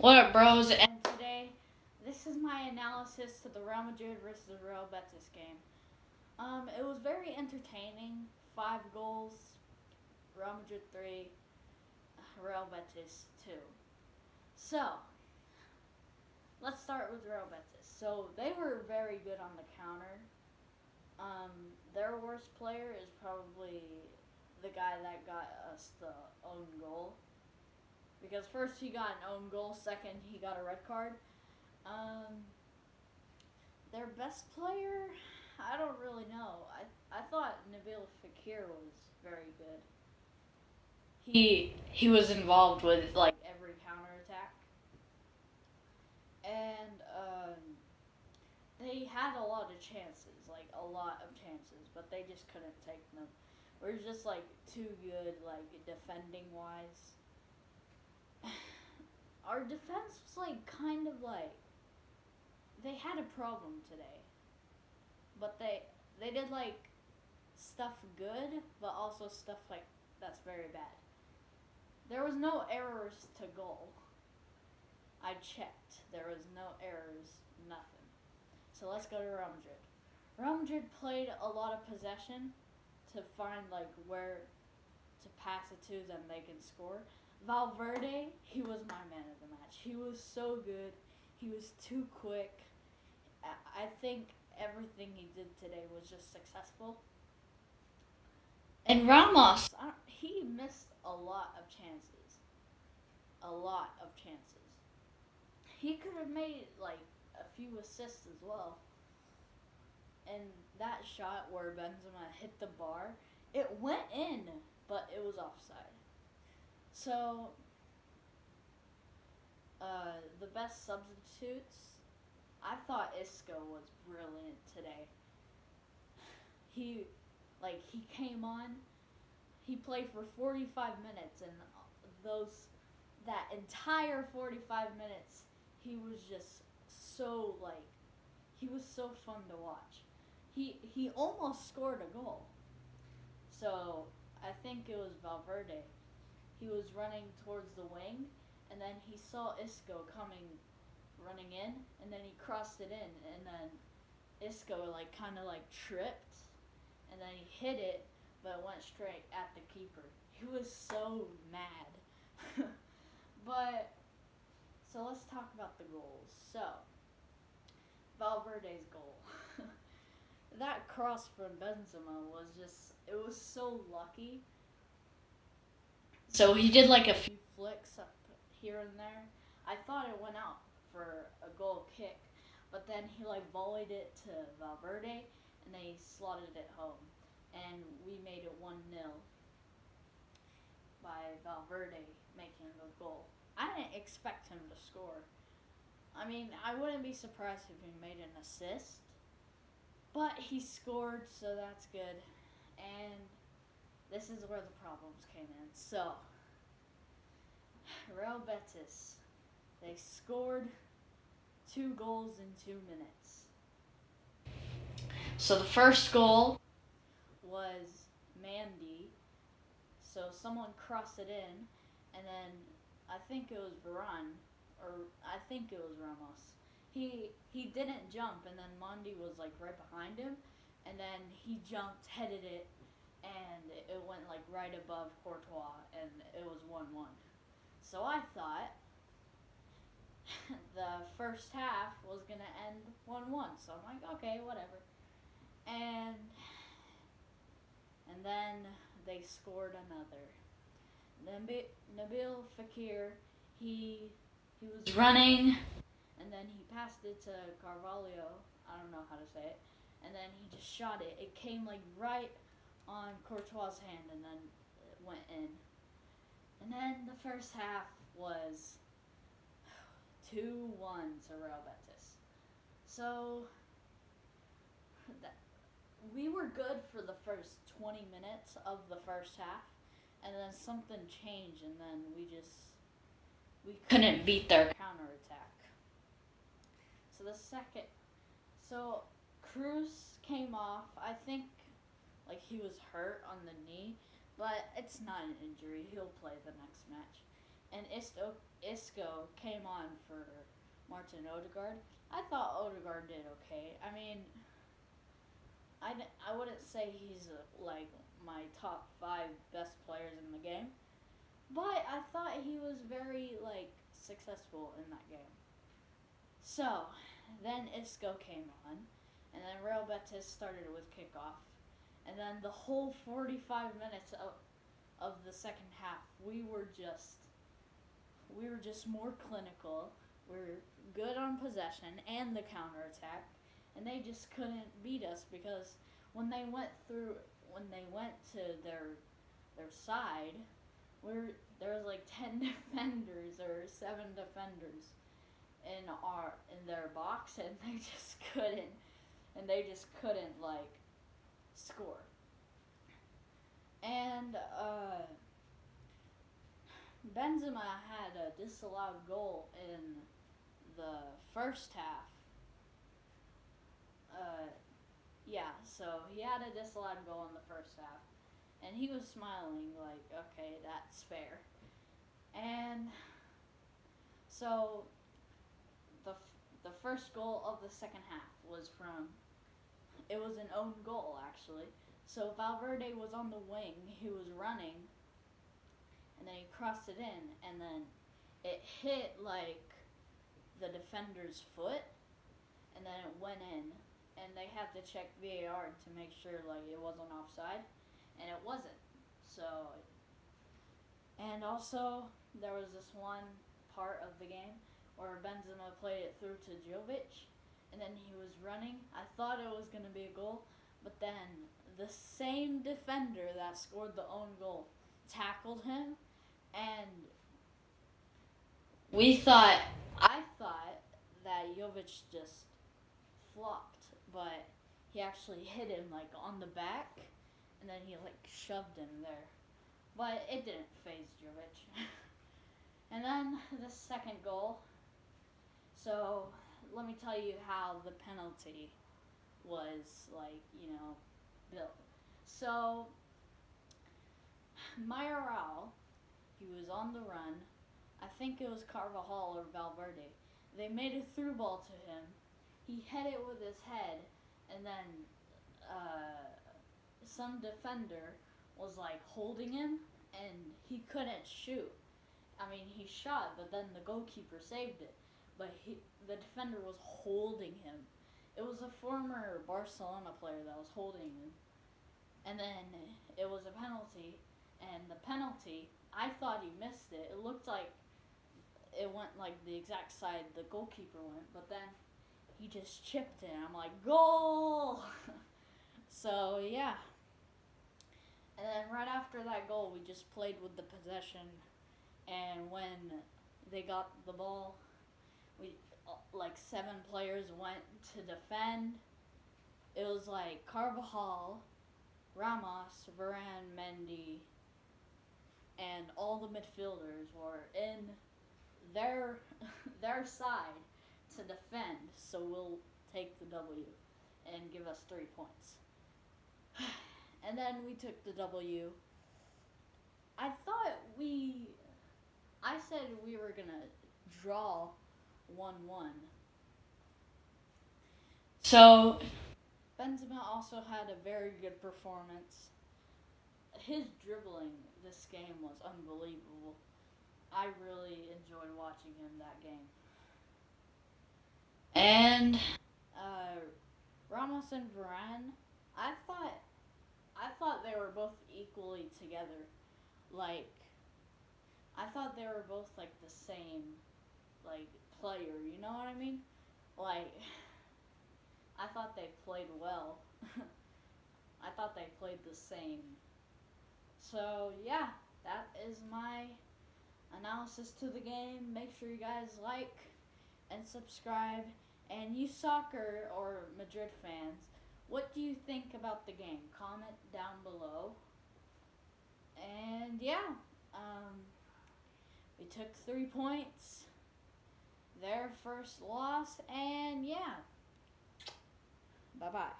What up, bros? And today, this is my analysis to the Real Madrid versus Real Betis game. It was very entertaining. 5 goals, Real Madrid 3, Real Betis 2. So, let's start with Real Betis. So, they were very good on the counter. Their worst player is probably the guy that got us the own goal. Because first he got an own goal, second he got a red card. Their best player, I don't really know. I thought Nabil Fekir was very good. He was involved with like every counterattack. And they had a lot of chances, but they just couldn't take them. We're just like too good, like defending wise. Our defense was like kind of like they had a problem today, but they did like stuff good, but also stuff like that's very bad. There was no errors to goal. I checked. There was no errors, nothing. So let's go to Real Madrid. Real Madrid played a lot of possession to find like where to pass it to, then they can score. Valverde, he was my man of the match. He was so good. He was too quick. I think everything he did today was just successful. And Ramos, he missed a lot of chances. A lot of chances. He could have made like a few assists as well. And that shot where Benzema hit the bar, it went in, but it was offside. So, the best substitutes, I thought Isco was brilliant today. He came on, he played for 45 minutes, and that entire 45 minutes, he was just so, he was so fun to watch. He almost scored a goal. So, I think it was Valverde. He was running towards the wing, and then he saw Isco running in, and then he crossed it in, and then Isco kind of tripped, and then he hit it, but it went straight at the keeper. He was so mad. But so let's talk about the goals. So Valverde's goal. That cross from Benzema it was so lucky. So he did a few flicks up here and there. I thought it went out for a goal kick, but then he volleyed it to Valverde, and then he slotted it home, and we made it 1-0 by Valverde making the goal. I didn't expect him to score. I mean, I wouldn't be surprised if he made an assist, but he scored, so that's good. And this is where the problems came in. So, Real Betis, they scored 2 goals in 2 minutes. So the first goal was Mandy. So someone crossed it in, and then I think it was Varane, or I think it was Ramos. He didn't jump, and then Mandy was right behind him, and then he jumped, headed it, and it went right above Courtois, and it was 1-1. So I thought the first half was going to end 1-1. So I'm like, okay, whatever. And then they scored another. Nabil Fekir, he was running, and then he passed it to Carvalho. I don't know how to say it. And then he just shot it. It came right on Courtois' hand, and then it went in. And then the first half was 2-1 to Real Betis. So we were good for the first 20 minutes of the first half, and then something changed, and then we couldn't beat their counterattack. So Cruz came off. I think he was hurt on the knee, but it's not an injury. He'll play the next match. and Isco came on for Martin Odegaard. I thought Odegaard did okay. I mean, I wouldn't say he's like my top 5 best players in the game, but I thought he was very like successful in that game. So then Isco came on, and then Real Betis started with kickoff, and then the whole 45 minutes of the second half, we were just more clinical. We were good on possession and the counterattack, and they just couldn't beat us because when they went to their side, there was like 10 defenders or 7 defenders in their box, and they just couldn't like score. And Benzema had a disallowed goal in the first half. So he had a disallowed goal in the first half, and he was smiling like, okay, that's fair. And so the first goal of the second half was an own goal actually. So Valverde was on the wing, he was running, and then he crossed it in, and then it hit like the defender's foot, and then it went in, and they had to check VAR to make sure like it wasn't offside, and it wasn't. So, and also there was this one part of the game where Benzema played it through to Jovic, and then he was running. I thought it was gonna be a goal, but then the same defender that scored the own goal tackled him, and I thought that Jovic just flopped, but he actually hit him like on the back, and then he like shoved him there. But it didn't faze Jovic. And then the second goal. So let me tell you how the penalty was like, built. So Mayoral, he was on the run. I think it was Carvajal or Valverde. They made a through ball to him. He hit it with his head, and then some defender was like holding him, and he couldn't shoot. I mean, he shot, but then the goalkeeper saved it. But the defender was holding him. It was a former Barcelona player that was holding him. And then it was a penalty, and the penalty, I thought he missed it. It looked like it went like the exact side the goalkeeper went, but then he just chipped it. I'm like, goal! So, yeah. And then right after that goal, we just played with the possession, and when they got the ball, we like 7 players went to defend. It was like Carvajal, Ramos, Varane, Mendy, and all the midfielders were in their side to defend, so we'll take the W and give us 3 points. And then we took the W. I said we were gonna draw 1-1. So Benzema also had a very good performance. His dribbling this game was unbelievable. I really enjoyed watching him that game. And Ramos and Varane, I thought they were both equally together. Like, I thought they were both like the same like player, you know what I mean? Like, I thought they played well. I thought they played the same. So, yeah, that is my analysis to the game. Make sure you guys like and subscribe. And you soccer or Madrid fans, what do you think about the game? Comment down below. And, yeah, we took 3 points. Their first loss. And, yeah. Bye-bye.